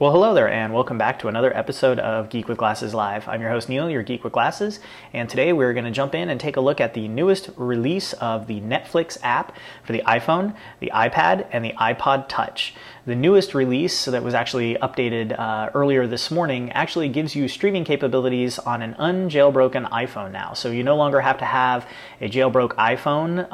Well, hello there, and welcome back to another episode of Geek with Glasses Live. I'm your host, Neil, your Geek with Glasses, and today we're going to jump in and take a look at the newest release of the Netflix app for the iPhone, the iPad, and the iPod Touch. The newest release that was actually updated earlier this morning actually gives you streaming capabilities on an unjailbroken iPhone now. So you no longer have to have a jailbroke iPhone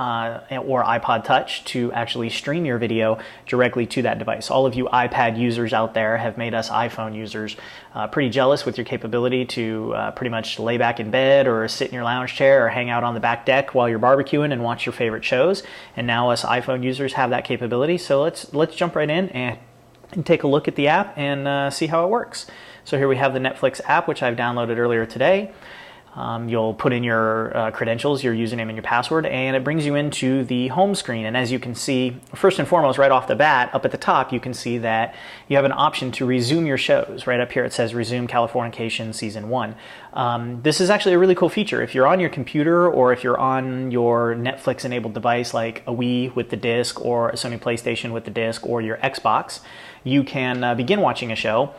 or iPod Touch to actually stream your video directly to that device. All of you iPad users out there have made us iPhone users pretty jealous with your capability to pretty much lay back in bed or sit in your lounge chair or hang out on the back deck while you're barbecuing and watch your favorite shows. And now us iPhone users have that capability. So let's jump right in and take a look at the app and see how it works. So here we have the Netflix app, which I've downloaded earlier today. You'll put in your credentials, your username and your password, and it brings you into the home screen. And as you can see, first and foremost, right off the bat, up at the top, you can see that you have an option to resume your shows. Right up here it says Resume Californication Season 1. This is actually a really cool feature. If you're on your computer or if you're on your Netflix-enabled device like a Wii with the disc or a Sony PlayStation with the disc or your Xbox, you can begin watching a show.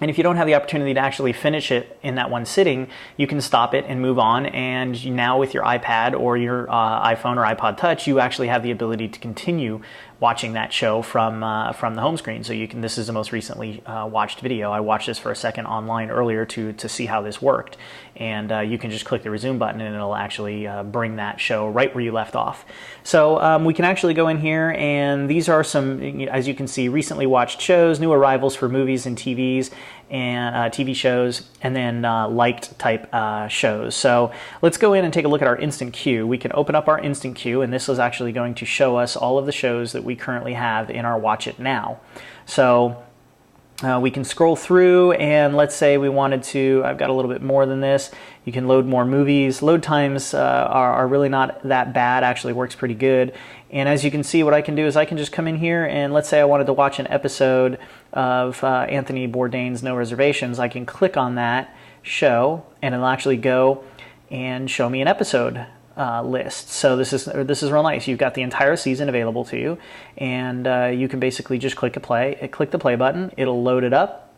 And if you don't have the opportunity to actually finish it in that one sitting, you can stop it and move on. And now with your iPad or your iPhone or iPod Touch, you actually have the ability to continue watching that show from the home screen. So you can. This is the most recently watched video. I watched this for a second online earlier to see how this worked. And you can just click the resume button and it'll actually bring that show right where you left off. So we can actually go in here, and these are some, as you can see, recently watched shows, new arrivals for movies and TVs and TV shows, and then liked type shows. So let's go in and take a look at our instant queue. We can open up our instant queue, and this is actually going to show us all of the shows that we currently have in our Watch It Now. So we can scroll through, and let's say we wanted to, I've got a little bit more than this. You can load more movies. Load times are really not that bad, actually works pretty good. And as you can see, what I can do is I can just come in here, and let's say I wanted to watch an episode of Anthony Bourdain's No Reservations. I can click on that show, and it'll actually go and show me an episode list. So this is real nice. You've got the entire season available to you, and you can basically just click the play button. It'll load it up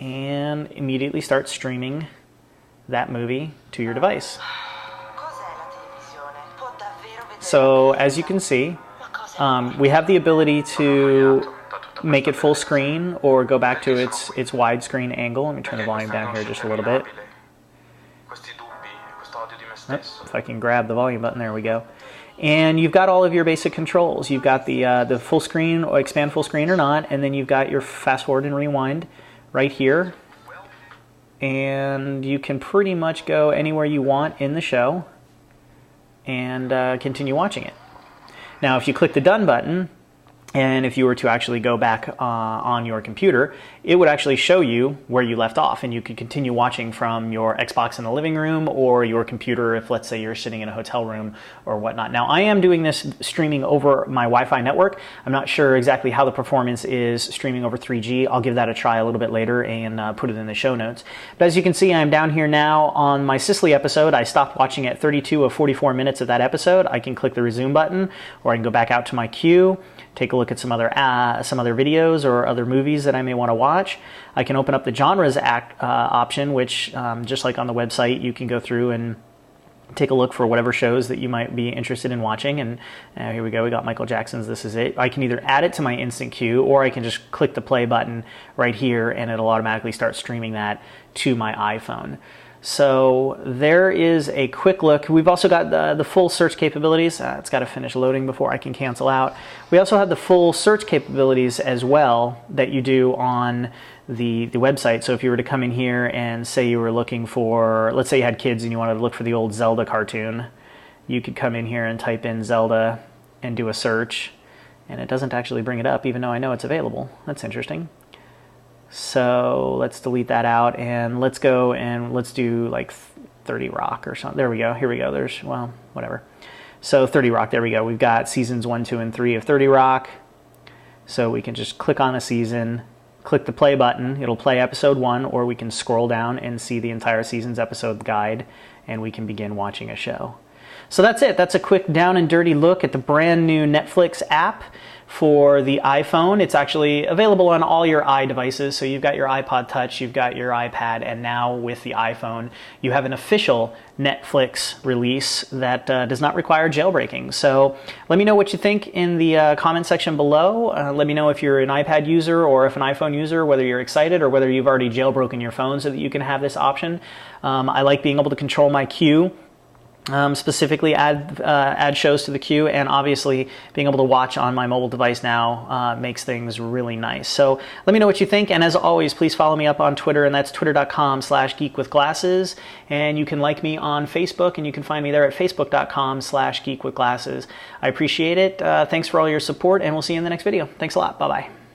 and immediately start streaming that movie to your device. So as you can see, we have the ability to make it full screen or go back to its widescreen angle. Let me turn the volume down here just a little bit. If I can grab the volume button, there we go. And you've got all of your basic controls. You've got the full screen or expand full screen or not, and then you've got your fast forward and rewind right here. And you can pretty much go anywhere you want in the show and continue watching it. Now, if you click the done button, and if you were to actually go back on your computer, it would actually show you where you left off, and you could continue watching from your Xbox in the living room or your computer if, let's say, you're sitting in a hotel room or whatnot. Now, I am doing this streaming over my Wi-Fi network. I'm not sure exactly how the performance is streaming over 3G. I'll give that a try a little bit later and put it in the show notes. But as you can see, I'm down here now on my Sicily episode. I stopped watching at 32 of 44 minutes of that episode. I can click the resume button, or I can go back out to my queue, take a look at some other videos or other movies that I may want to watch. I can open up the genres option, which just like on the website, you can go through and take a look for whatever shows that you might be interested in watching. And here we go, we got Michael Jackson's This Is It. I can either add it to my instant queue, or I can just click the play button right here and it'll automatically start streaming that to my iPhone. So there is a quick look. We've also got the full search capabilities. It's got to finish loading before I can cancel out. We also have the full search capabilities as well that you do on the website. So if you were to come in here and say you were looking for, let's say you had kids and you wanted to look for the old Zelda cartoon, you could come in here and type in Zelda and do a search, and it doesn't actually bring it up even though I know it's available. That's interesting. So let's delete that out, and let's go and let's do like 30 Rock or something. There we go. Here we go. There's, well, whatever. So 30 Rock, there we go. We've got seasons 1, 2, and 3 of 30 Rock. So we can just click on a season, click the play button. It'll play episode 1, or we can scroll down and see the entire season's episode guide, and we can begin watching a show. So that's it. That's a quick down and dirty look at the brand new Netflix app for the iPhone. It's actually available on all your iDevices. So you've got your iPod Touch, you've got your iPad, and now with the iPhone, you have an official Netflix release that does not require jailbreaking. So let me know what you think in the comment section below. Let me know if you're an iPad user or if an iPhone user, whether you're excited or whether you've already jailbroken your phone so that you can have this option. I like being able to control my queue. Specifically add shows to the queue, and obviously being able to watch on my mobile device now makes things really nice. So let me know what you think, and as always, please follow me up on Twitter, and that's twitter.com/geekwithglasses, and you can like me on Facebook, and you can find me there at facebook.com/geekwithglasses. I appreciate it. Thanks for all your support, and we'll see you in the next video. Thanks a lot. Bye-bye.